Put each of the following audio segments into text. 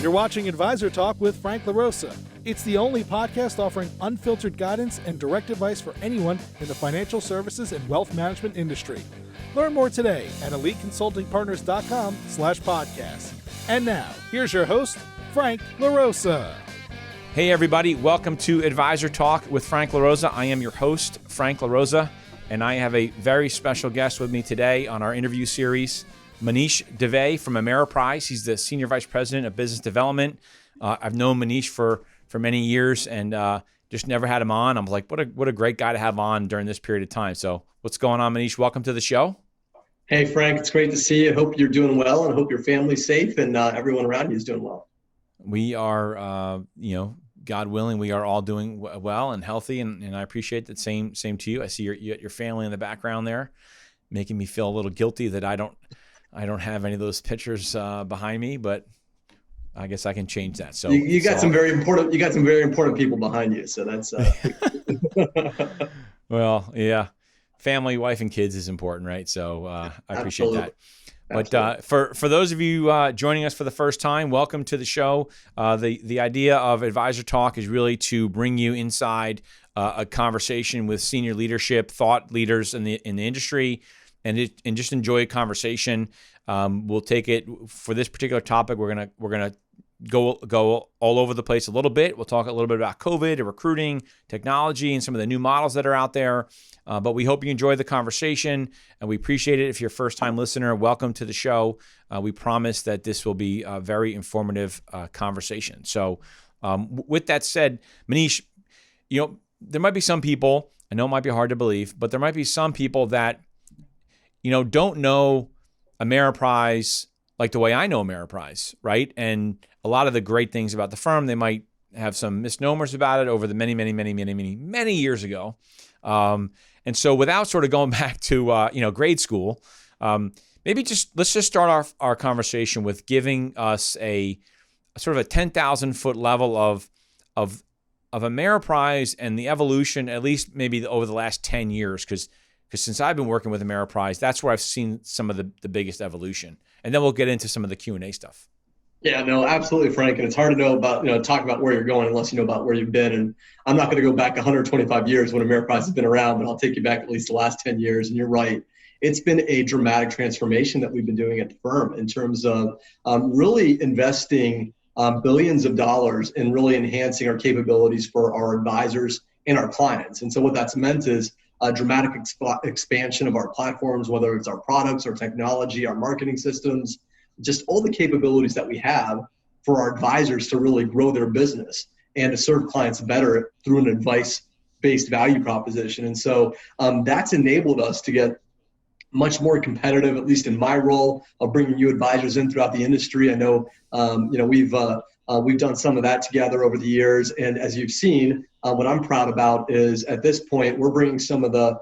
You're watching Advisor Talk with Frank LaRosa. It's the only podcast offering unfiltered guidance and direct advice for anyone in the financial services and wealth management industry. Learn more today at eliteconsultingpartners.com/podcast. And now, here's your host, Frank LaRosa. Hey everybody, welcome to Advisor Talk with Frank LaRosa. I am your host, Frank LaRosa, and I have a very special guest with me today on our interview series, Manish Dave from Ameriprise. He's the Senior Vice President of Business Development. I've known Manish for many years and just never had him on. I'm like, what a great guy to have on during this period of time. So what's going on, Manish? Welcome to the show. Hey, Frank, it's great to see you. Hope you're doing well and hope your family's safe and everyone around you is doing well. We are, God willing, we are all doing well and healthy, and I appreciate that. Same to you. I see your family in the background there, making me feel a little guilty that I don't have any of those pictures behind me, but I guess I can change that. So you got some very important people behind you. So that's well, yeah. Family, wife, and kids is important, right? So I appreciate that. But for those of you joining us for the first time, welcome to the show. The idea of Advisor Talk is really to bring you inside a conversation with senior leadership, thought leaders in the industry, and just enjoy a conversation. We'll take it for this particular topic. We're gonna go all over the place a little bit. We'll talk a little bit about COVID and recruiting, technology, and some of the new models that are out there. But we hope you enjoy the conversation, and we appreciate it. If you're a first-time listener, welcome to the show. We promise that this will be a very informative conversation. So with that said, Manish, there might be some people, I know it might be hard to believe, but there might be some people that, don't know Ameriprise like the way I know Ameriprise, right? And a lot of the great things about the firm, they might have some misnomers about it over the many years ago. And so without sort of going back to, grade school, maybe let's just start our conversation with giving us a sort of a 10,000 foot level of Ameriprise and the evolution, at least maybe over the last 10 years, because since I've been working with Ameriprise, that's where I've seen some of the biggest evolution. And then we'll get into some of the Q&A stuff. Yeah, no, absolutely, Frank. And it's hard to know about, talk about where you're going unless you know about where you've been. And I'm not going to go back 125 years when Ameriprise has been around, but I'll take you back at least the last 10 years. And you're right. It's been a dramatic transformation that we've been doing at the firm in terms of really investing billions of dollars in really enhancing our capabilities for our advisors and our clients. And so what that's meant is a dramatic expansion of our platforms, whether it's our products, our technology, our marketing systems, just all the capabilities that we have for our advisors to really grow their business and to serve clients better through an advice-based value proposition. And so that's enabled us to get much more competitive, at least in my role of bringing new advisors in throughout the industry. I know, we've done some of that together over the years. And as you've seen, what I'm proud about is at this point, we're bringing some of the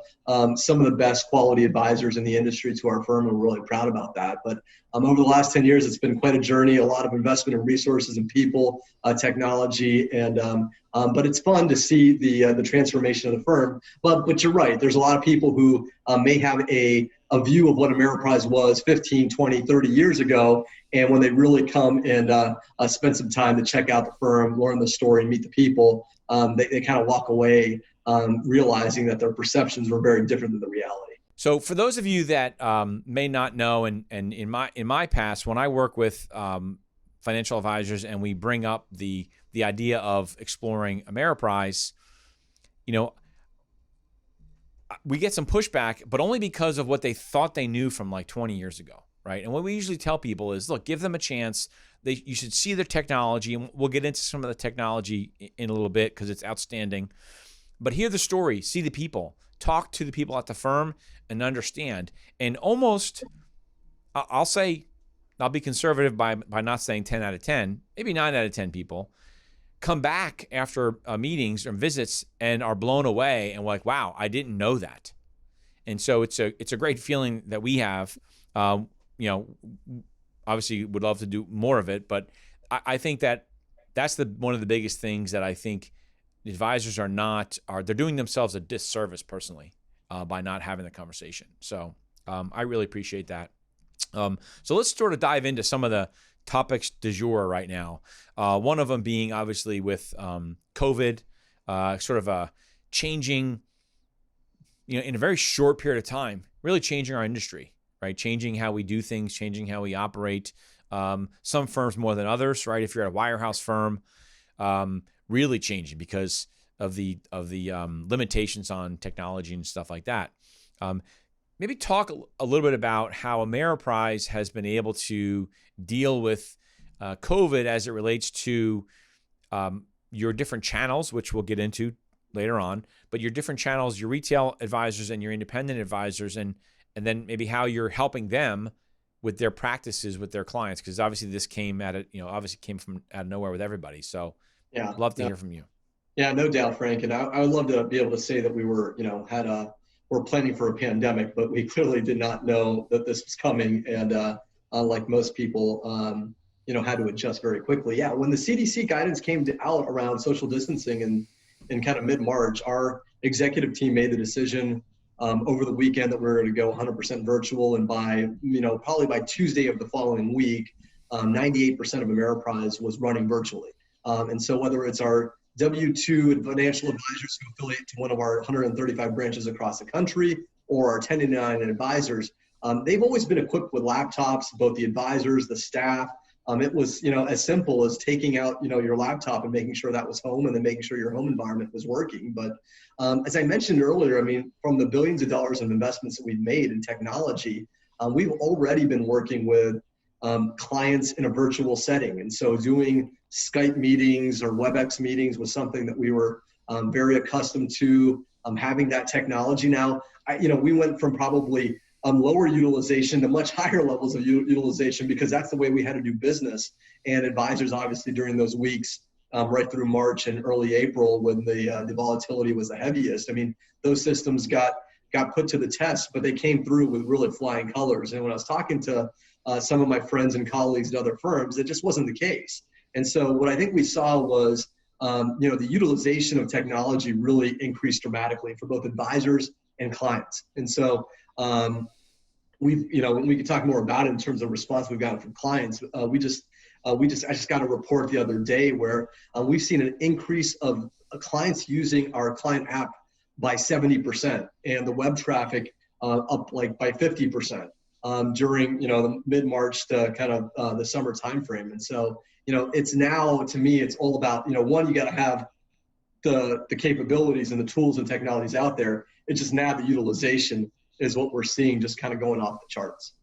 best quality advisors in the industry to our firm, and we're really proud about that. But over the last 10 years, it's been quite a journey, a lot of investment in resources and people, technology, and but it's fun to see the transformation of the firm. But you're right, there's a lot of people who may have a view of what Ameriprise was 15, 20, 30 years ago. And when they really come and spend some time to check out the firm, learn the story, meet the people, they kind of walk away realizing that their perceptions were very different than the reality. So for those of you that may not know, and in my past, when I work with financial advisors and we bring up the idea of exploring Ameriprise, we get some pushback, but only because of what they thought they knew from like 20 years ago, right? And what we usually tell people is, look, give them a chance. You should see their technology, and we'll get into some of the technology in a little bit because it's outstanding. But hear the story, see the people, talk to the people at the firm, and understand. And almost, I'll be conservative by not saying 10 out of 10, maybe 9 out of 10 people come back after meetings or visits and are blown away and like, wow, I didn't know that. And so it's a great feeling that we have. Obviously would love to do more of it, but I think that's one of the biggest things that I think advisors they're doing themselves a disservice personally by not having the conversation. So I really appreciate that. So let's sort of dive into some of the topics du jour right now. One of them being obviously with COVID, sort of a changing, in a very short period of time, really changing our industry, right? Changing how we do things, changing how we operate. Some firms more than others, right? If you're at a wirehouse firm, really changing because of the limitations on technology and stuff like that. Maybe talk a little bit about how Ameriprise has been able to deal with COVID as it relates to your different channels, which we'll get into later on, but your different channels, your retail advisors and your independent advisors, and then maybe how you're helping them with their practices with their clients, because obviously this came from out of nowhere with everybody. So Yeah, love to hear from you. Yeah, no doubt, Frank. And I would love to be able to say that we were, we're planning for a pandemic, but we clearly did not know that this was coming. And like most people, had to adjust very quickly. Yeah, when the CDC guidance came out around social distancing in kind of mid-March, our executive team made the decision over the weekend that we were going to go 100% virtual. And by, probably by Tuesday of the following week, 98% of Ameriprise was running virtually. And so whether it's our W-2 financial advisors who affiliate to one of our 135 branches across the country, or our 1099 advisors, they've always been equipped with laptops, both the advisors, the staff. It was, as simple as taking out, your laptop and making sure that was home, and then making sure your home environment was working. But as I mentioned earlier, from the billions of dollars of investments that we've made in technology, we've already been working with clients in a virtual setting. And so doing Skype meetings or WebEx meetings was something that we were very accustomed to, having that technology. Now, we went from probably lower utilization to much higher levels of utilization, because that's the way we had to do business. And advisors, obviously, during those weeks, right through March and early April, when the volatility was the heaviest, those systems got put to the test, but they came through with really flying colors. And when I was talking to some of my friends and colleagues at other firms, it just wasn't the case. And so what I think we saw was, the utilization of technology really increased dramatically for both advisors and clients. And so we could talk more about it in terms of response we've gotten from clients. I just got a report the other day where we've seen an increase of clients using our client app by 70%, and the web traffic up like by 50%. During the mid-March to kind of the summer timeframe. And so it's now, to me, it's all about one, you got to have the capabilities and the tools and technologies out there. It's just now the utilization is what we're seeing, just kind of going off the charts.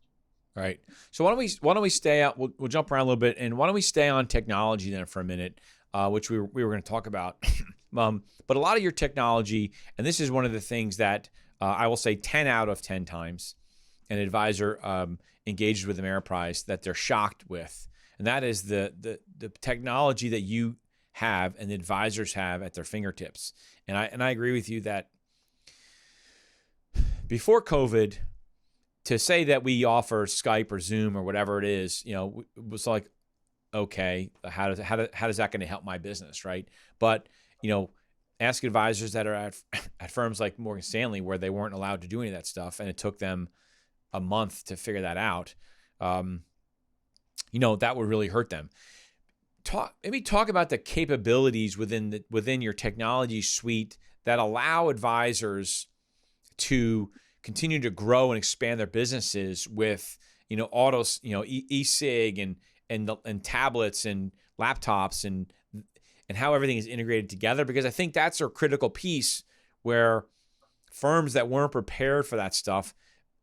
Right. So why don't we stay out? We'll jump around a little bit, and why don't we stay on technology then for a minute, which we were going to talk about. But a lot of your technology, and this is one of the things that I will say 10 out of 10 times an advisor engages with Ameriprise that they're shocked with, and that is the technology that you have and the advisors have at their fingertips. And I agree with you that before COVID, to say that we offer Skype or Zoom or whatever it is, it was like, okay, how is that going to help my business, right? But ask advisors that are at firms like Morgan Stanley, where they weren't allowed to do any of that stuff, and it took them a month to figure that out. That would really hurt them. Talk about the capabilities within your technology suite that allow advisors to continue to grow and expand their businesses with autos, e-sig and tablets and laptops and how everything is integrated together, because I think that's a critical piece where firms that weren't prepared for that stuff,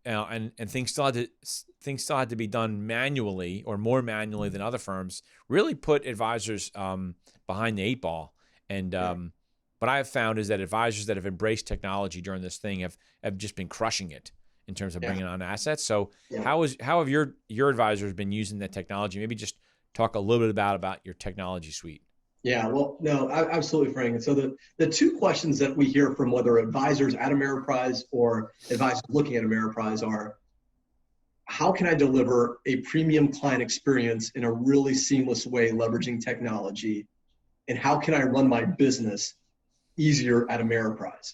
and things still had to be done manually or more manually than other firms, really put advisors behind the eight ball. And what I have found is that advisors that have embraced technology during this thing have just been crushing it in terms of bringing on assets. So how have your advisors been using that technology? Maybe just talk a little bit about your technology suite. Yeah, well, no, absolutely, Frank. And so the two questions that we hear from whether advisors at Ameriprise or advisors looking at Ameriprise are, how can I deliver a premium client experience in a really seamless way, leveraging technology? And how can I run my business easier at Ameriprise?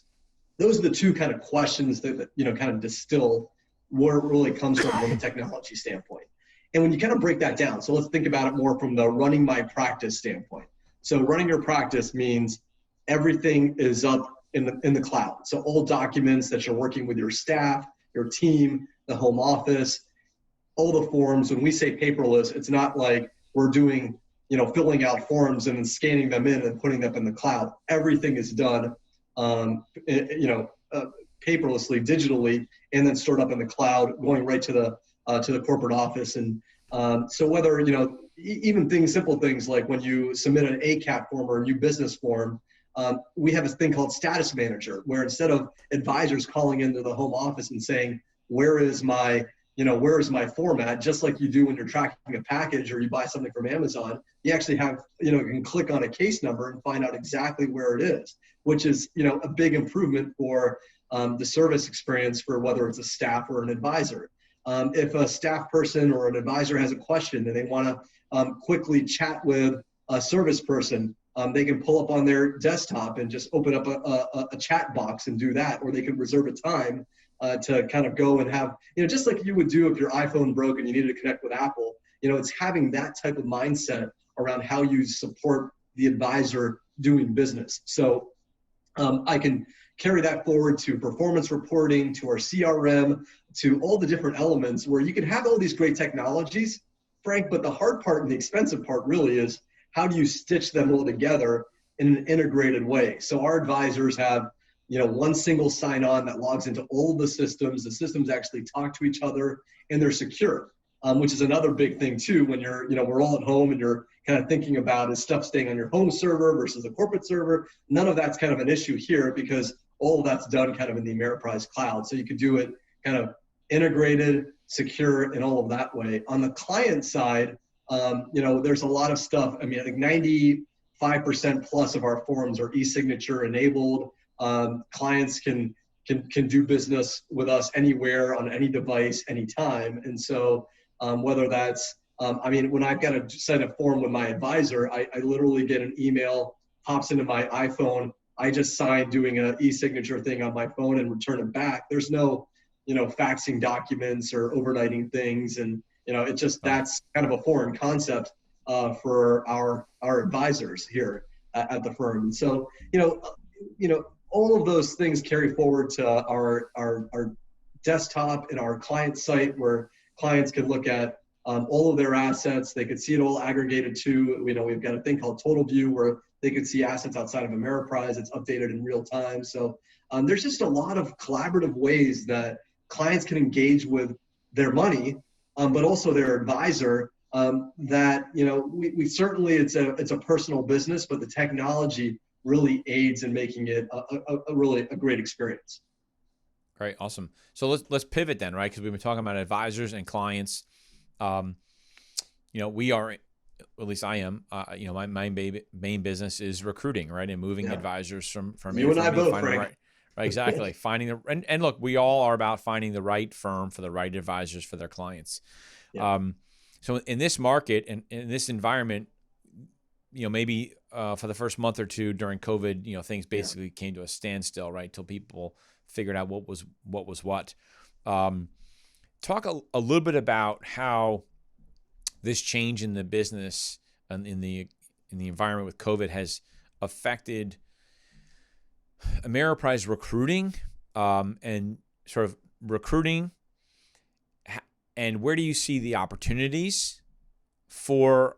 Those are the two kind of questions that kind of distill where it really comes from a technology standpoint. And when you kind of break that down, so let's think about it more from the running my practice standpoint. So running your practice means everything is up in the cloud. So all documents that you're working with your staff, your team, the home office, all the forms. When we say paperless, it's not like we're doing, filling out forms and then scanning them in and putting them in the cloud. Everything is done, paperlessly, digitally, and then stored up in the cloud, going right to the corporate office. And so whether, even simple things like when you submit an ACAT form or a new business form, we have a thing called status manager, where instead of advisors calling into the home office and saying, where is my format, just like you do when you're tracking a package or you buy something from Amazon, you actually have, you can click on a case number and find out exactly where it is, which is, a big improvement for the service experience for whether it's a staff or an advisor. If a staff person or an advisor has a question and they want to quickly chat with a service person, they can pull up on their desktop and just open up a chat box and do that, or they can reserve a time to kind of go and have, just like you would do if your iPhone broke and you needed to connect with Apple. It's having that type of mindset around how you support the advisor doing business. So I can carry that forward to performance reporting, to our CRM, to all the different elements where you can have all these great technologies, Frank, but the hard part and the expensive part really is how do you stitch them all together in an integrated way? So our advisors have, one single sign-on that logs into all the systems. The systems actually talk to each other and they're secure, which is another big thing too. When you're, we're all at home and you're kind of thinking about is stuff staying on your home server versus a corporate server. None of that's kind of an issue here because all of that's done kind of in the Ameriprise cloud. So you could do it kind of integrated, secure, and all of that way. On the client side, there's a lot of stuff. I mean, I think 95% plus of our forms are e-signature enabled. Clients can do business with us anywhere on any device, anytime. And so whether that's, when I've got to send a form with my advisor, I literally get an email, pops into my iPhone. I just sign doing an e-signature thing on my phone and return it back. There's no, faxing documents or overnighting things. And, it's just, that's kind of a foreign concept for our advisors here at the firm. And so, all of those things carry forward to our desktop and our client site where clients can look at all of their assets. They could see it all aggregated too. We've got a thing called Total View where they could see assets outside of Ameriprise. It's updated in real time. So there's just a lot of collaborative ways that clients can engage with their money, but also their advisor. That we certainly it's a personal business, but the technology really aids in making it a really great experience. Great, awesome. So let's pivot then, right? Because we've been talking about advisors and clients. We are, at least I am. My main business is recruiting, right, and moving advisors from you and I both, Frank. Right, exactly. Finding and look, we all are about finding the right firm for the right advisors for their clients. Yeah. So in this market and in this environment, maybe for the first month or two during COVID, things basically came to a standstill, right, till people figured out what was what. Talk a little bit about how this change in the business and in the environment with COVID has affected Ameriprise recruiting and sort of recruiting, and where do you see the opportunities for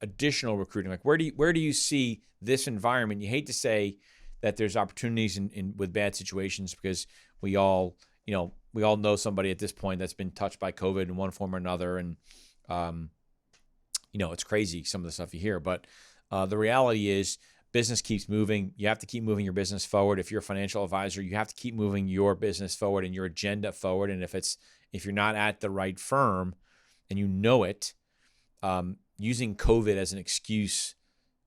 additional recruiting? Like where do you see this environment? You hate to say that there's opportunities in with bad situations because we all know somebody at this point that's been touched by COVID in one form or another, and it's crazy some of the stuff you hear. But the reality is, business keeps moving. You have to keep moving your business forward. If you're a financial advisor, you have to keep moving your business forward and your agenda forward. And if you're not at the right firm, and it, using COVID as an excuse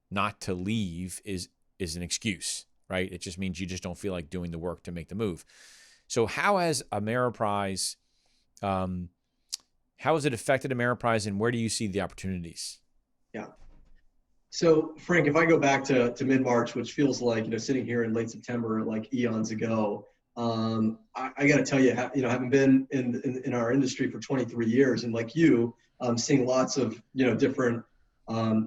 not to leave is an excuse, right? It just means you just don't feel like doing the work to make the move. So how has Ameriprise, how has it affected Ameriprise, and where do you see the opportunities? Yeah. So Frank, if I go back to mid-March, which feels like, sitting here in late September, like eons ago, I got to tell you, having been in our industry for 23 years, and like you, seeing lots of different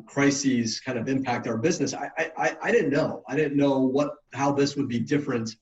crises kind of impact our business. I didn't know. I didn't know how this would be different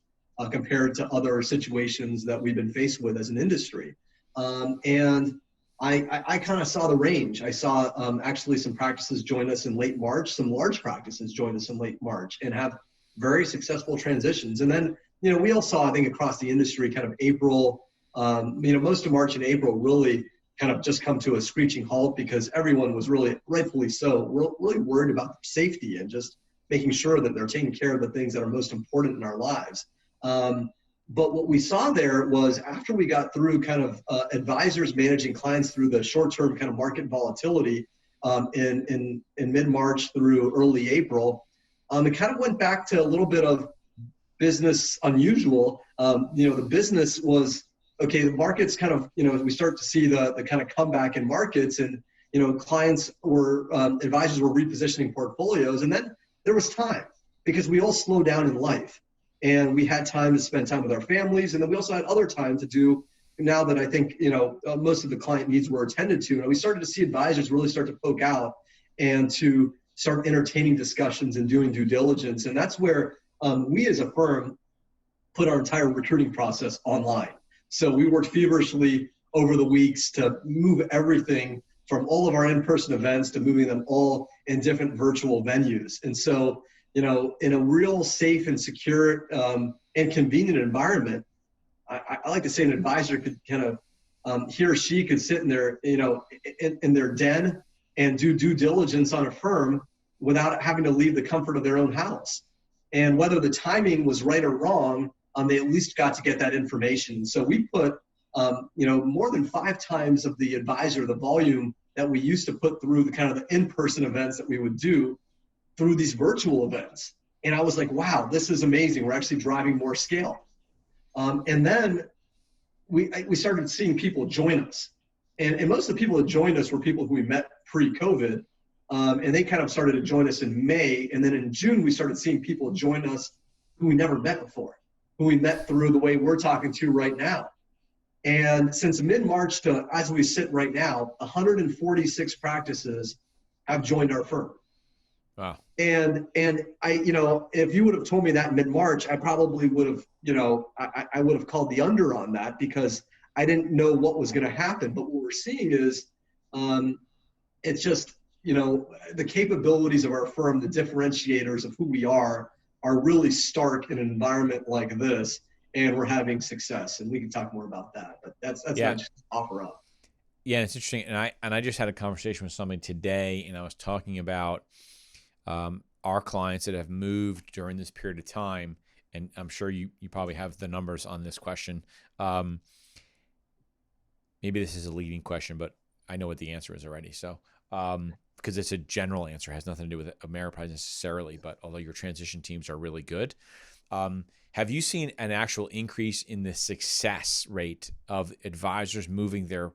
compared to other situations that we've been faced with as an industry. And I kind of saw the range. I saw actually some practices join us in late March, some large practices join us in late March and have very successful transitions. And then, we all saw, I think, across the industry kind of April, most of March and April really kind of just come to a screeching halt because everyone was really, rightfully so, really worried about safety and just making sure that they're taking care of the things that are most important in our lives. But what we saw there was after we got through kind of advisors managing clients through the short-term kind of market volatility in mid-March through early April, it kind of went back to a little bit of business unusual. The business was, okay, the markets kind of, as we start to see the kind of comeback in markets and, clients were, advisors were repositioning portfolios. And then there was time because we all slow down in life. And we had time to spend time with our families. And then we also had other time to do, now that I think, most of the client needs were attended to. And we started to see advisors really start to poke out and to start entertaining discussions and doing due diligence. And that's where we as a firm put our entire recruiting process online. So we worked feverishly over the weeks to move everything from all of our in-person events to moving them all in different virtual venues. And so, in a real safe and secure and convenient environment, I like to say an advisor could kind of, he or she could sit in their, in their den and do due diligence on a firm without having to leave the comfort of their own house. And whether the timing was right or wrong, they at least got to get that information. So we put, more than 5 times of the volume that we used to put through the kind of the in-person events that we would do through these virtual events. And I was like, wow, this is amazing. We're actually driving more scale. And then we started seeing people join us. And most of the people that joined us were people who we met pre-COVID. And they kind of started to join us in May. And then in June, we started seeing people join us who we never met before, who we met through the way we're talking to right now. And since mid-March to as we sit right now, 146 practices have joined our firm. Wow. And I, if you would have told me that mid-March, I probably would have, I would have called the under on that because I didn't know what was going to happen. But what we're seeing is it's just, the capabilities of our firm, the differentiators of who we are really stark in an environment like this. And we're having success. And we can talk more about that. But that's yeah. not just offer up. Yeah, it's interesting. And I just had a conversation with somebody today, and I was talking about our clients that have moved during this period of time, and I'm sure you probably have the numbers on this question. Maybe this is a leading question, but I know what the answer is already. So, because it's a general answer, it has nothing to do with Ameriprise necessarily, but although your transition teams are really good, have you seen an actual increase in the success rate of advisors moving their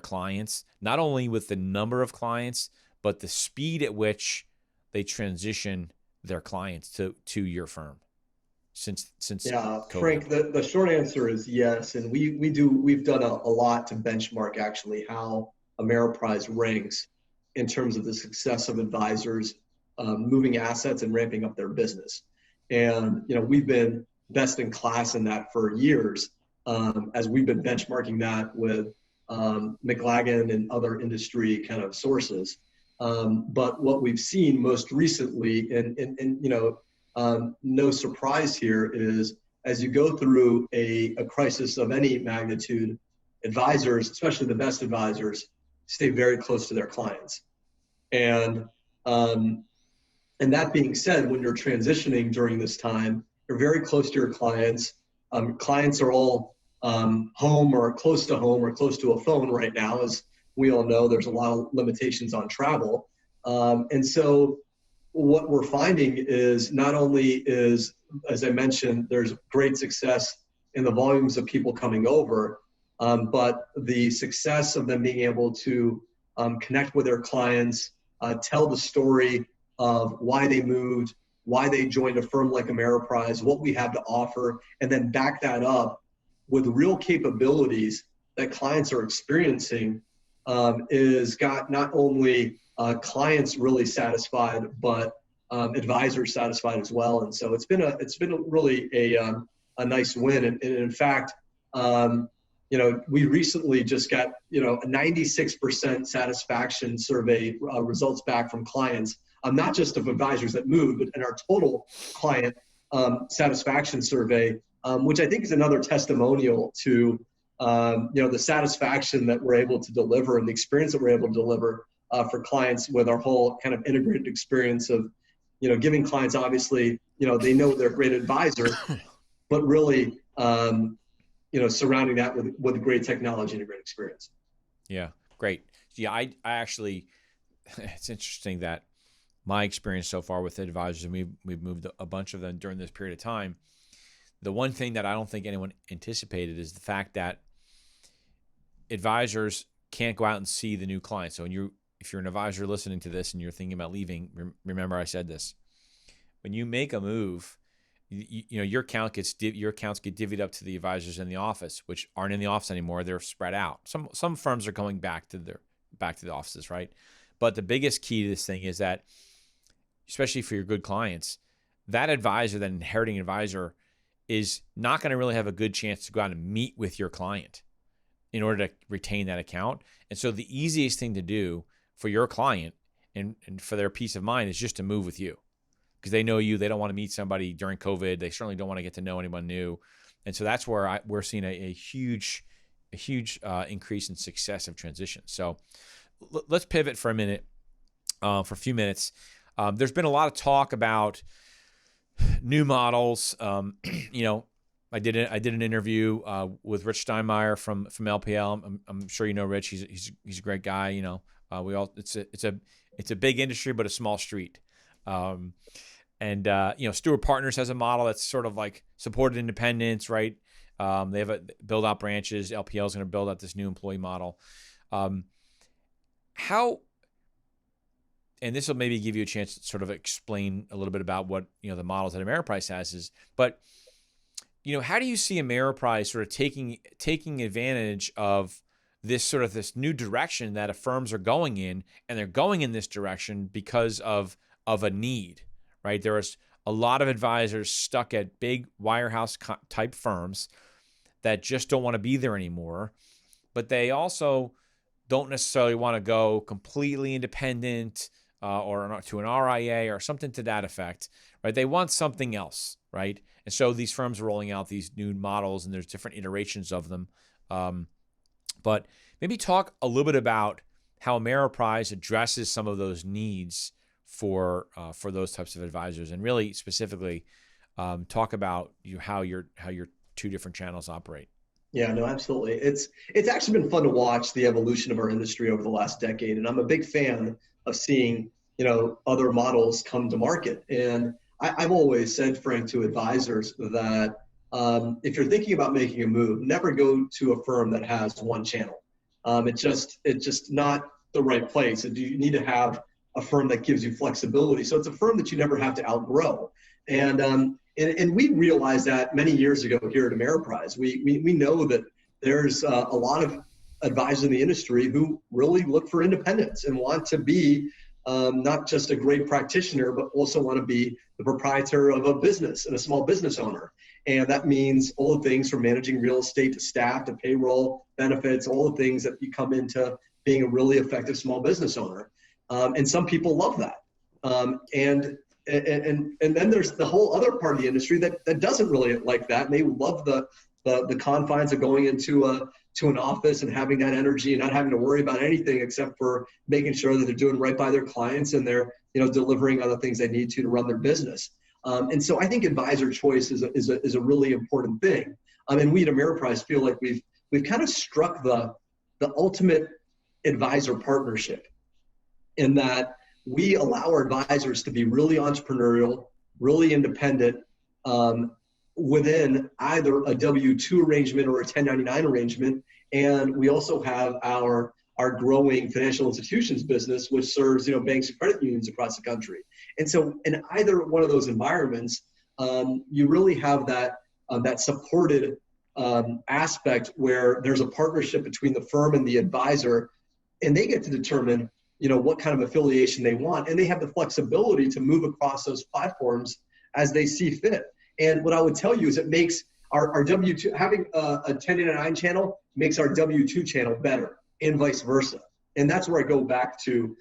clients, not only with the number of clients, but the speed at which they transition their clients to your firm since yeah, COVID? Frank, the short answer is yes. And we've done a lot to benchmark actually how Ameriprise ranks in terms of the success of advisors moving assets and ramping up their business. And, we've been best in class in that for years as we've been benchmarking that with McLagan and other industry kind of sources. But what we've seen most recently, and no surprise here, is as you go through a crisis of any magnitude, advisors, especially the best advisors, stay very close to their clients. And that being said, when you're transitioning during this time, you're very close to your clients. Clients are all home or close to a phone right now. As we all know, there's a lot of limitations on travel. And so what we're finding is not only is, as I mentioned, there's great success in the volumes of people coming over, but the success of them being able to connect with their clients, tell the story of why they moved, why they joined a firm like Ameriprise, what we have to offer, and then back that up with real capabilities that clients are experiencing, is got not only clients really satisfied, but advisors satisfied as well. And so it's been really a nice win. And in fact, we recently just got a 96% satisfaction survey results back from clients, not just of advisors that moved, but in our total client satisfaction survey, which I think is another testimonial to the satisfaction that we're able to deliver and the experience that we're able to deliver for clients with our whole kind of integrated experience of giving clients, obviously, they know they're a great advisor, but really, surrounding that with great technology and a great experience. Yeah, great. Yeah, I actually, it's interesting that my experience so far with advisors, and we've moved a bunch of them during this period of time. The one thing that I don't think anyone anticipated is the fact that advisors can't go out and see the new client. So if you're an advisor listening to this and you're thinking about leaving, remember I said this. When you make a move, your accounts get divvied up to the advisors in the office, which aren't in the office anymore. They're spread out. Some firms are going back to the offices, right? But the biggest key to this thing is that, especially for your good clients, that advisor, that inheriting advisor, is not going to really have a good chance to go out and meet with your client in order to retain that account. And so the easiest thing to do for your client and for their peace of mind is just to move with you, because they know you. They don't want to meet somebody during COVID. They certainly don't want to get to know anyone new. And so that's where we're seeing a huge increase in success of transition. So let's pivot for a minute, for a few minutes. There's been a lot of talk about new models. I did an interview with Rich Steinmeier from LPL. I'm sure you know Rich. He's a great guy. It's a big industry, but a small street. Stewart Partners has a model that's sort of like supported independence, right? They have build out branches. LPL is going to build out this new employee model. And this will maybe give you a chance to sort of explain a little bit about what the models that Ameriprise has but how do you see Ameriprise sort of taking advantage of this new direction that firms are going in, and they're going in this direction because of a need, right? There is a lot of advisors stuck at big wirehouse type firms that just don't want to be there anymore, but they also don't necessarily want to go completely independent or to an RIA or something to that effect, right? They want something else, right? And so these firms are rolling out these new models, and there's different iterations of them. But maybe talk a little bit about how Ameriprise addresses some of those needs for those types of advisors, and really specifically talk about how your two different channels operate. Yeah, no, absolutely. It's actually been fun to watch the evolution of our industry over the last decade, and I'm a big fan of seeing other models come to market. And I've always said, Frank, to advisors that if you're thinking about making a move, never go to a firm that has one channel. It's just not the right place. And you need to have a firm that gives you flexibility. So it's a firm that you never have to outgrow. And we realized that many years ago here at Ameriprise. We know that there's a lot of advisors in the industry who really look for independence and want to be not just a great practitioner, but also want to be the proprietor of a business and a small business owner. And that means all the things from managing real estate to staff to payroll, benefits, all the things that you come into being a really effective small business owner. And some people love that. And then there's the whole other part of the industry that doesn't really like that. And they love the confines of going into an office and having that energy and not having to worry about anything except for making sure that they're doing right by their clients and they're delivering on the things they need to run their business. And so I think advisor choice is a really important thing. And we at Ameriprise feel like we've kind of struck the ultimate advisor partnership, in that we allow our advisors to be really entrepreneurial, really independent within either a W-2 arrangement or a 1099 arrangement. And we also have our our growing financial institutions business, which serves, banks and credit unions across the country. And so in either one of those environments, you really have that supported aspect where there's a partnership between the firm and the advisor, and they get to determine, what kind of affiliation they want, and they have the flexibility to move across those platforms as they see fit. And what I would tell you is it makes our W-2, having a 1099 channel makes our W-2 channel better, and vice versa. And that's where I go back to,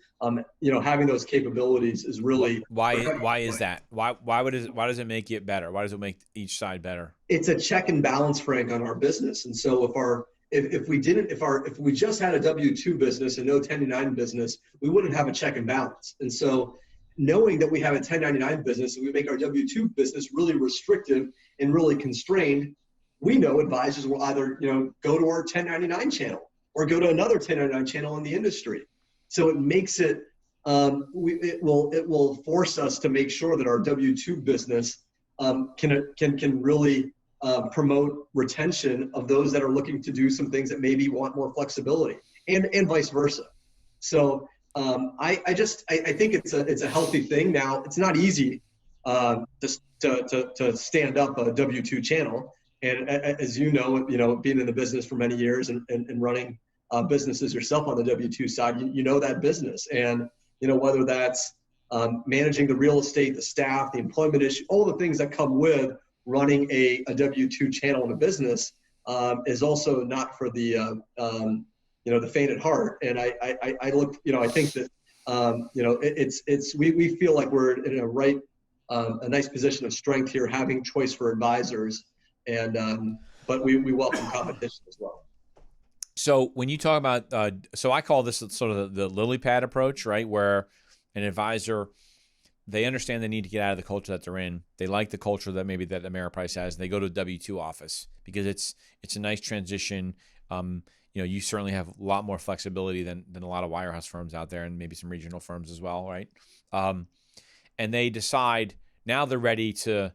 having those capabilities is really why is that? Why does it make it better? Why does it make each side better? It's a check and balance, Frank, on our business. And so if we just had a W-2 business and no 1099 business, we wouldn't have a check and balance. And so knowing that we have a 1099 business and we make our W-2 business really restrictive and really constrained, we know advisors will either, go to our 1099 channel or go to another 1099 channel in the industry. So it makes it, it will force us to make sure that our W-2 business can really promote retention of those that are looking to do some things that maybe want more flexibility, and vice versa. So I think it's a healthy thing. Now, it's not easy to stand up a W-2 channel, and as you know, being in the business for many years and running businesses yourself on the W-2 side, you know that business, and whether that's managing the real estate, the staff, the employment issue, all the things that come with running a W-2 channel in a business is also not for the the faint at heart. And I look, I think that we feel like we're in a nice position of strength here, having choice for advisors, and but we welcome competition as well. So when you talk about, so I call this sort of the lily pad approach, right? Where an advisor, they understand they need to get out of the culture that they're in. They like the culture that maybe that Ameriprise has, and they go to a W-2 office because it's a nice transition. You certainly have a lot more flexibility than a lot of wirehouse firms out there, and maybe some regional firms as well, right? And they decide now they're ready to,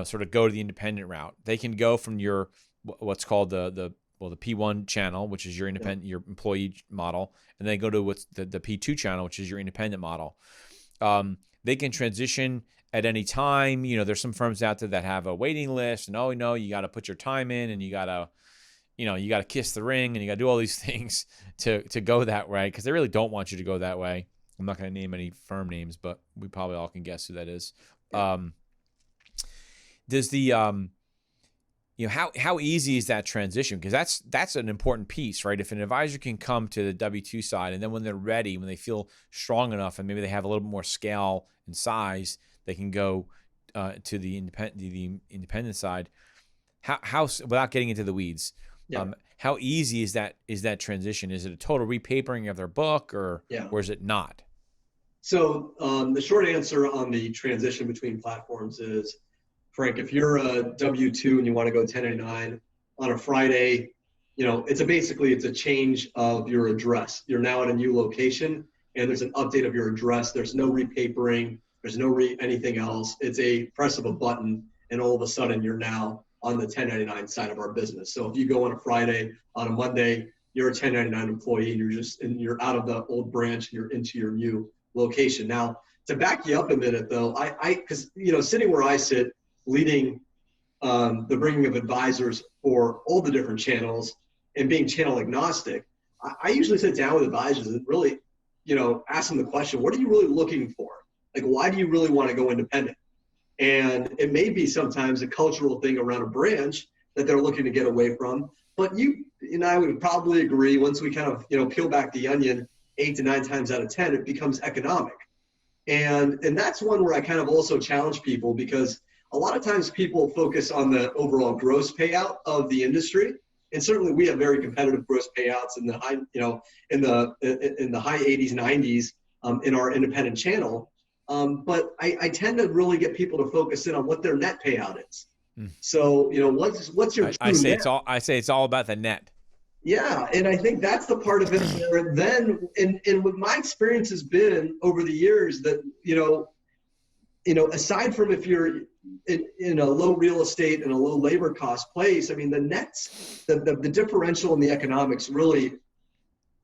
sort of go to the independent route. They can go from your what's called the P1 channel, which is your independent, your employee model, and then go to what's the P2 channel, which is your independent model. They can transition at any time. There's some firms out there that have a waiting list, and you got to put your time in, and you got to kiss the ring, and you got to do all these things to go that way, because they really don't want you to go that way. I'm not going to name any firm names, but we probably all can guess who that is. Does the how easy is that transition? Because that's an important piece, right? If an advisor can come to the W-2 side, and then when they're ready, when they feel strong enough, and maybe they have a little bit more scale and size, they can go to the independent side. How without getting into the weeds, how easy is that transition? Is it a total repapering of their book, or is it not? So the short answer on the transition between platforms is, Frank, if you're a W-2 and you want to go 1099 on a Friday, it's a change of your address. You're now at a new location, and there's an update of your address. There's no repapering. There's no anything else. It's a press of a button, and all of a sudden you're now on the 1099 side of our business. So if you go on a Friday, on a Monday, you're a 1099 employee, and you're out of the old branch and you're into your new location. Now, to back you up a minute though, because sitting where I sit, leading the bringing of advisors for all the different channels and being channel agnostic, I usually sit down with advisors and really, ask them the question, what are you really looking for? Like, why do you really want to go independent? And it may be sometimes a cultural thing around a branch that they're looking to get away from. But you and I would probably agree, once we kind of, peel back the onion 8 to 9 times out of 10, it becomes economic. And that's one where I kind of also challenge people, because a lot of times people focus on the overall gross payout of the industry, and certainly we have very competitive gross payouts in the high, in the high 80s, 90s in our independent channel. But I tend to really get people to focus in on what their net payout is. So what's your true net? I say it's all about the net. Yeah, and I think that's the part of it where then, and what my experience has been over the years, that aside from if you're in a low real estate and a low labor cost place, I mean, the nets, the differential in the economics really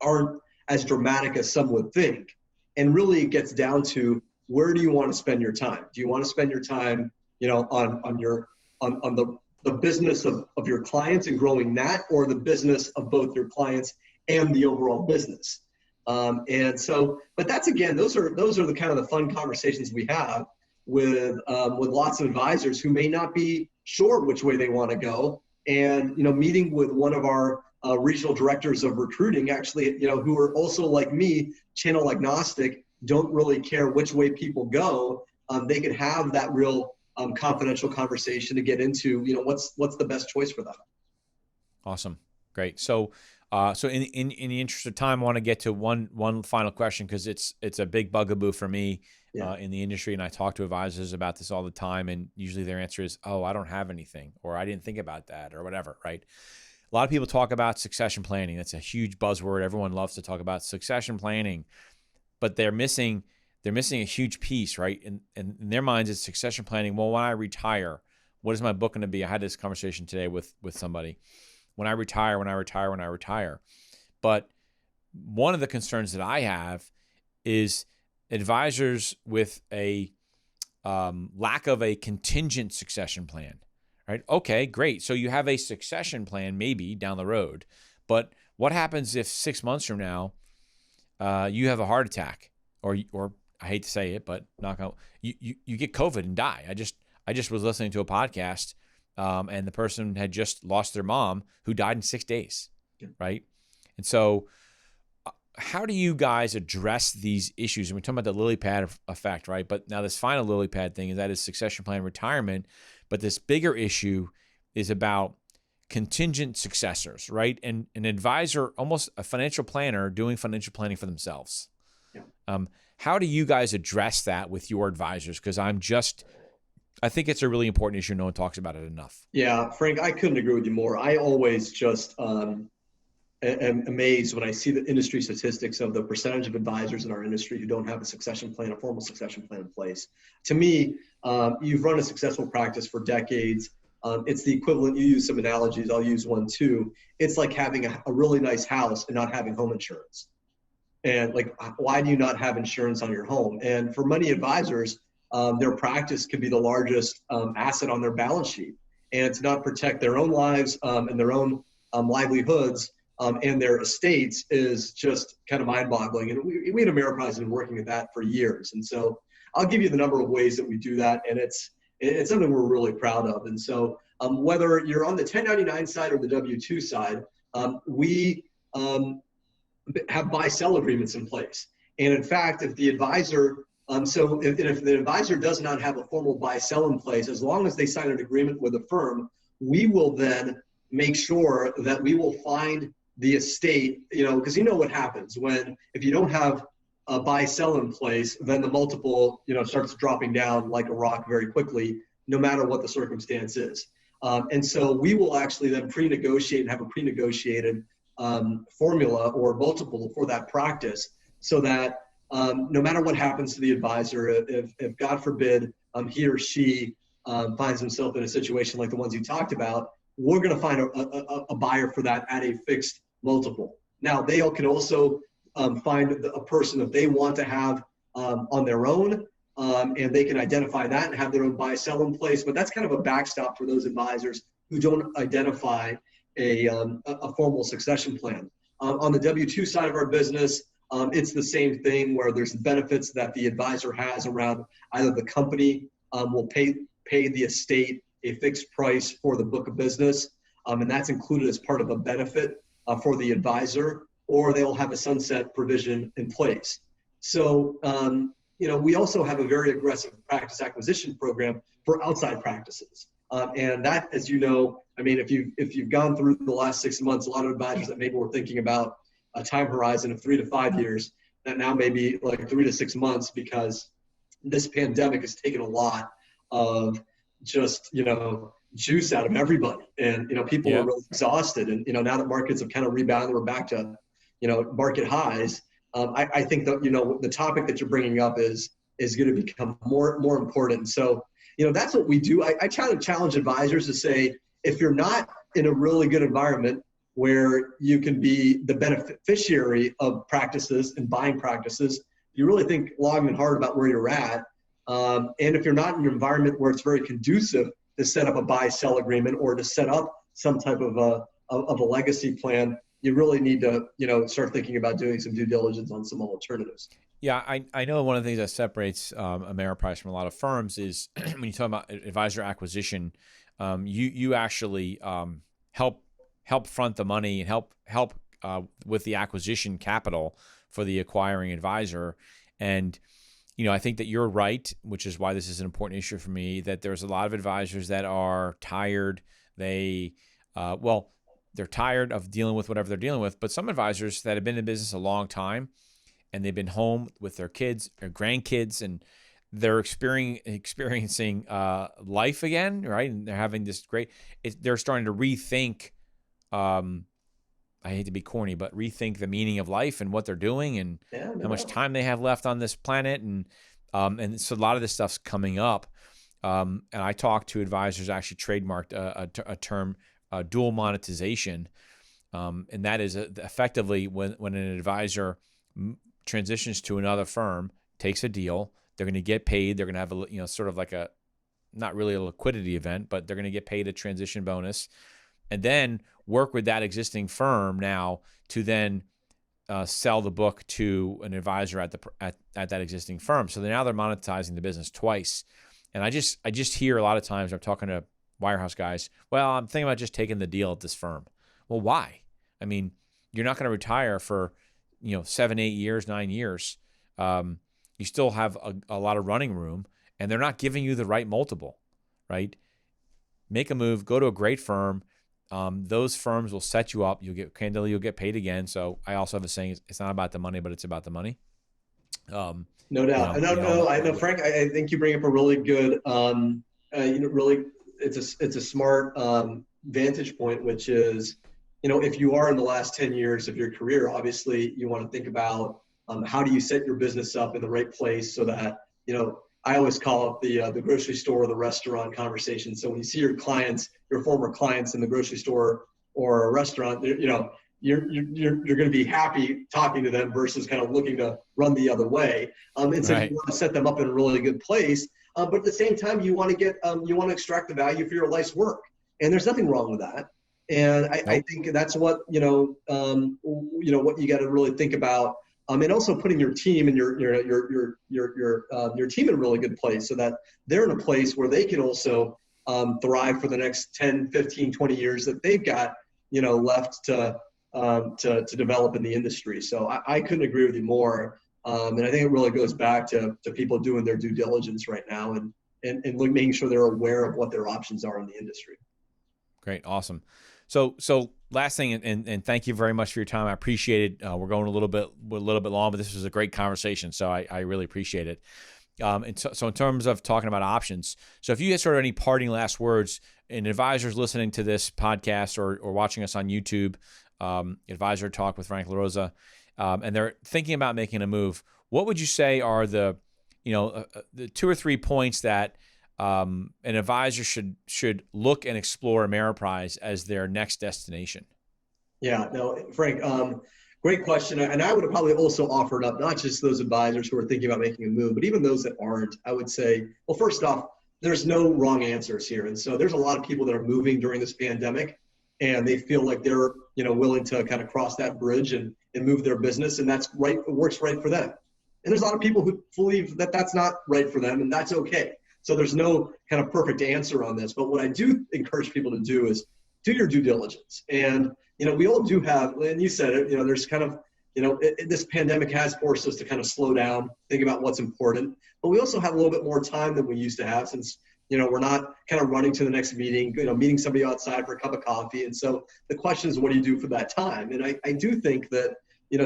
aren't as dramatic as some would think. And really it gets down to, where do you want to spend your time? Do you want to spend your time, on the business of your clients and growing that, or the business of both your clients and the overall business? But that's, again, those are the kind of the fun conversations we have with lots of advisors who may not be sure which way they want to go. And, meeting with one of our regional directors of recruiting, actually, who are also like me, channel agnostic, don't really care which way people go. They can have that real confidential conversation to get into, what's the best choice for them. Awesome. Great. So in the interest of time, I want to get to one final question, because it's a big bugaboo for me in the industry. And I talk to advisors about this all the time. And usually their answer is, oh, I don't have anything, or I didn't think about that, or whatever. Right. A lot of people talk about succession planning. That's a huge buzzword. Everyone loves to talk about succession planning, but they're missing a huge piece, right? And in their minds, it's succession planning. Well, when I retire, what is my book going to be? I had this conversation today with somebody. When I retire. But one of the concerns that I have is advisors with a lack of a contingent succession plan, right? Okay, great. So you have a succession plan maybe down the road, but what happens if 6 months from now you have a heart attack, or I hate to say it, but you get COVID and die? I just was listening to a podcast, and the person had just lost their mom, who died in 6 days, right? And so how do you guys address these issues? And we're talking about the lily pad effect, right? But now this final lily pad thing is that is succession plan retirement. But this bigger issue is about contingent successors, right? And an advisor, almost a financial planner, doing financial planning for themselves. Yeah. How do you guys address that with your advisors? Because I think it's a really important issue. No one talks about it enough. Yeah, Frank, I couldn't agree with you more. I always just am amazed when I see the industry statistics of the percentage of advisors in our industry who don't have a formal succession plan in place. To me, you've run a successful practice for decades. It's the equivalent. You use some analogies. I'll use one too. It's like having a really nice house and not having home insurance. And why do you not have insurance on your home? And for many advisors, their practice could be the largest asset on their balance sheet. And to not protect their own lives and their own livelihoods and their estates is just kind of mind-boggling. And we at Ameriprise have been working at that for years. And so I'll give you the number of ways that we do that. And it's something we're really proud of. And so whether you're on the 1099 side or the W-2 side, we have buy-sell agreements in place. And in fact, if the advisor, if the advisor does not have a formal buy-sell in place, as long as they sign an agreement with a firm, we will then make sure that we will find the estate, because what happens if you don't have a buy-sell in place, then the multiple, starts dropping down like a rock very quickly, no matter what the circumstance is. And so we will actually then pre-negotiate and have a pre-negotiated formula or multiple for that practice, so that no matter what happens to the advisor, if God forbid he or she finds himself in a situation like the ones you talked about, we're going to find a buyer for that at a fixed multiple. Now, they can also find a person that they want to have on their own, and they can identify that and have their own buy-sell in place. But that's kind of a backstop for those advisors who don't identify a formal succession plan. On the W-2 side of our business, it's the same thing, where there's benefits that the advisor has around either the company will pay the estate a fixed price for the book of business, and that's included as part of a benefit for the advisor, or they'll have a sunset provision in place. So, we also have a very aggressive practice acquisition program for outside practices. And that, as you know, if you've gone through the last 6 months, a lot of advisors that maybe were thinking about a time horizon of 3 to 5 years, that now may be like 3 to 6 months, because this pandemic has taken a lot of just, juice out of everybody. And, people are really exhausted. And, now that markets have kind of rebounded, we're back to, market highs. I think that, the topic that you're bringing up is going to become more important. And so, that's what we do. I try to challenge advisors to say, if you're not in a really good environment, where you can be the beneficiary of practices and buying practices. You really think long and hard about where you're at. And if you're not in an environment where it's very conducive to set up a buy-sell agreement or to set up some type of a legacy plan, you really need to, start thinking about doing some due diligence on some alternatives. Yeah, I know one of the things that separates Ameriprise from a lot of firms is when you talk about advisor acquisition, you actually help front the money and help with the acquisition capital for the acquiring advisor. And I think that you're right, which is why this is an important issue for me, that there's a lot of advisors that are tired. They're tired of dealing with whatever they're dealing with. But some advisors that have been in business a long time and they've been home with their kids or grandkids and they're experiencing life again, right? And they're having this they're starting to rethink, I hate to be corny, but rethink the meaning of life and what they're doing and how much time they have left on this planet. And so a lot of this stuff's coming up. And I talked to advisors, actually trademarked a term, dual monetization. And that is effectively when an advisor transitions to another firm, takes a deal, they're going to get paid. They're going to have sort of like not really a liquidity event, but they're going to get paid a transition bonus, and then work with that existing firm now to then sell the book to an advisor at that existing firm. So they're monetizing the business twice. And I just hear a lot of times, I'm talking to wirehouse guys, well, I'm thinking about just taking the deal at this firm. Well, why? I mean, you're not going to retire for 7, 8 years, 9 years. You still have a lot of running room, and they're not giving you the right multiple, right? Make a move, go to a great firm. Those firms will set you up. You'll get paid again. So I also have a saying: it's not about the money, but it's about the money. No doubt. I know, Frank. I think you bring up a really good, it's a smart vantage point, which is, if you are in the last 10 years of your career, obviously you want to think about how do you set your business up in the right place so that, I always call it the grocery store or the restaurant conversation. So when you see your former clients in the grocery store or a restaurant, you're going to be happy talking to them versus kind of looking to run the other way. And so you want to set them up in a really good place. But at the same time, you want to extract the value for your life's work. And there's nothing wrong with that. And I think that's what, what you got to really think about. And also putting your team and your team in a really good place so that they're in a place where they can also thrive for the next 10, 15, 20 years that they've got, left to develop in the industry. So I couldn't agree with you more. And I think it really goes back to people doing their due diligence right now and making sure they're aware of what their options are in the industry. Great. Awesome. So last thing, and thank you very much for your time. I appreciate it. We're going a little bit long, but this was a great conversation. So I really appreciate it. And so in terms of talking about options, so if you had sort of any parting last words, and advisors listening to this podcast or watching us on YouTube, Advisor Talk with Frank LaRosa, and they're thinking about making a move, what would you say are the 2 or 3 points that an advisor should look and explore Ameriprise as their next destination? Yeah, no, Frank, great question. And I would have probably also offered up not just those advisors who are thinking about making a move, but even those that aren't. I would say, well, first off, there's no wrong answers here. And so there's a lot of people that are moving during this pandemic and they feel like they're, willing to kind of cross that bridge and move their business. And that's right. It works right for them. And there's a lot of people who believe that that's not right for them, and that's okay. So there's no kind of perfect answer on this. But what I do encourage people to do is do your due diligence. And, we all do have, and you said it, there's kind of, this pandemic has forced us to kind of slow down, think about what's important. But we also have a little bit more time than we used to have since, we're not kind of running to the next meeting, meeting somebody outside for a cup of coffee. And so the question is, what do you do for that time? And I do think that,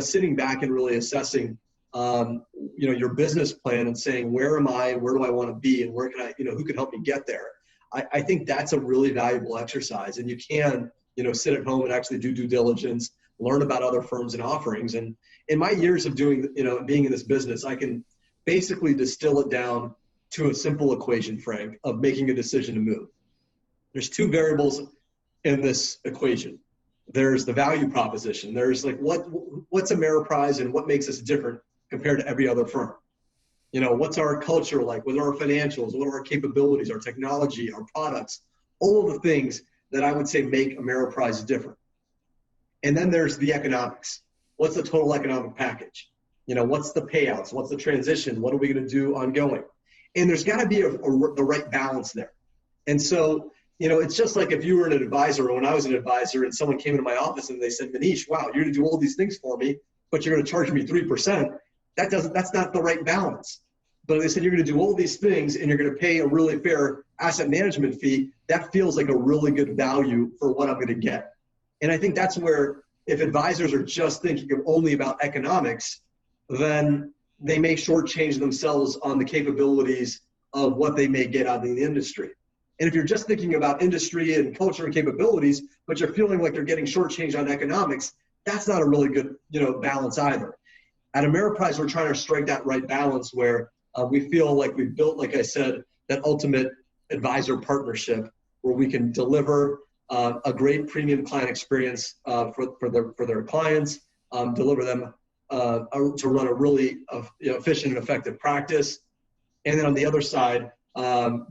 sitting back and really assessing, your business plan and saying, where am I and where do I want to be and where can I, who can help me get there? I think that's a really valuable exercise. And you can, sit at home and actually do due diligence, learn about other firms and offerings. And in my years of doing, being in this business, I can basically distill it down to a simple equation, Frank, of making a decision to move. There's 2 variables in this equation. There's the value proposition. There's like what's Ameriprise and what makes us different compared to every other firm. What's our culture like? What are our financials? What are our capabilities, our technology, our products? All of the things that I would say make Ameriprise different. And then there's the economics. What's the total economic package? What's the payouts? What's the transition? What are we going to do ongoing? And there's got to be the right balance there. And so, it's just like if you were an advisor, or when I was an advisor and someone came into my office and they said, Manish, wow, you're going to do all these things for me, but you're going to charge me 3%. That's not the right balance. But they said you're going to do all these things and you're going to pay a really fair asset management fee. That feels like a really good value for what I'm going to get. And I think that's where, if advisors are just thinking only about economics, then they may shortchange themselves on the capabilities of what they may get out of the industry. And if you're just thinking about industry and culture and capabilities, but you're feeling like you're getting shortchanged on economics, that's not a really good, balance either. At Ameriprise, we're trying to strike that right balance where we feel like we've built, like I said, that ultimate advisor partnership where we can deliver a great premium client experience for their clients, deliver them to run a really efficient and effective practice, and then on the other side,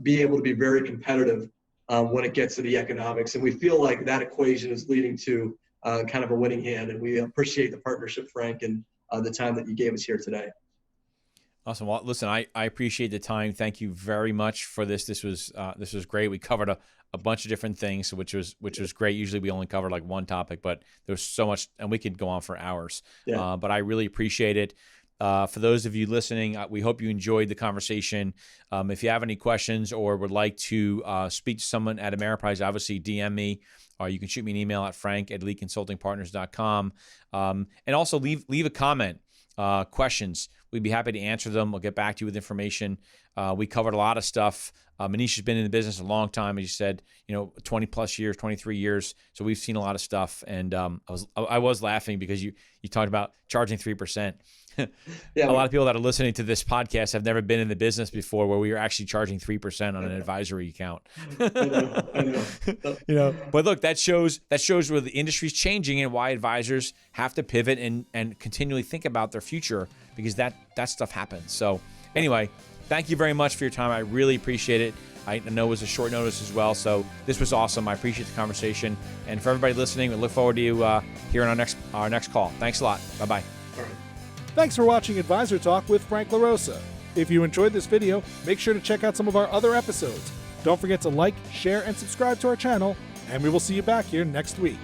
be able to be very competitive when it gets to the economics. And we feel like that equation is leading to kind of a winning hand. And we appreciate the partnership, Frank, and the time that you gave us here today. Awesome. Well, listen, I appreciate the time. Thank you very much for this. This was great. We covered a bunch of different things, which was great. Usually we only cover like one topic, but there's so much, and we could go on for hours. Yeah. But I really appreciate it. For those of you listening, we hope you enjoyed the conversation. If you have any questions or would like to speak to someone at Ameriprise, obviously DM me, or you can shoot me an email at frank@eliteconsultingpartners.com. And also leave a comment, questions. We'd be happy to answer them. We'll get back to you with information. We covered a lot of stuff. Manish has been in the business a long time, as you said, 20 plus years, 23 years. So we've seen a lot of stuff. And I was laughing because you talked about charging 3%. Yeah, a lot of people that are listening to this podcast have never been in the business before where we were actually charging 3% on an advisory account. I know. But look, that shows where the industry's changing and why advisors have to pivot and continually think about their future, because that stuff happens. So anyway, thank you very much for your time. I really appreciate it. I know it was a short notice as well, so this was awesome. I appreciate the conversation. And for everybody listening, we look forward to you hearing our next call. Thanks a lot. Bye-bye. All right. Thanks for watching Advisor Talk with Frank LaRosa. If you enjoyed this video, make sure to check out some of our other episodes. Don't forget to like, share, and subscribe to our channel, and we will see you back here next week.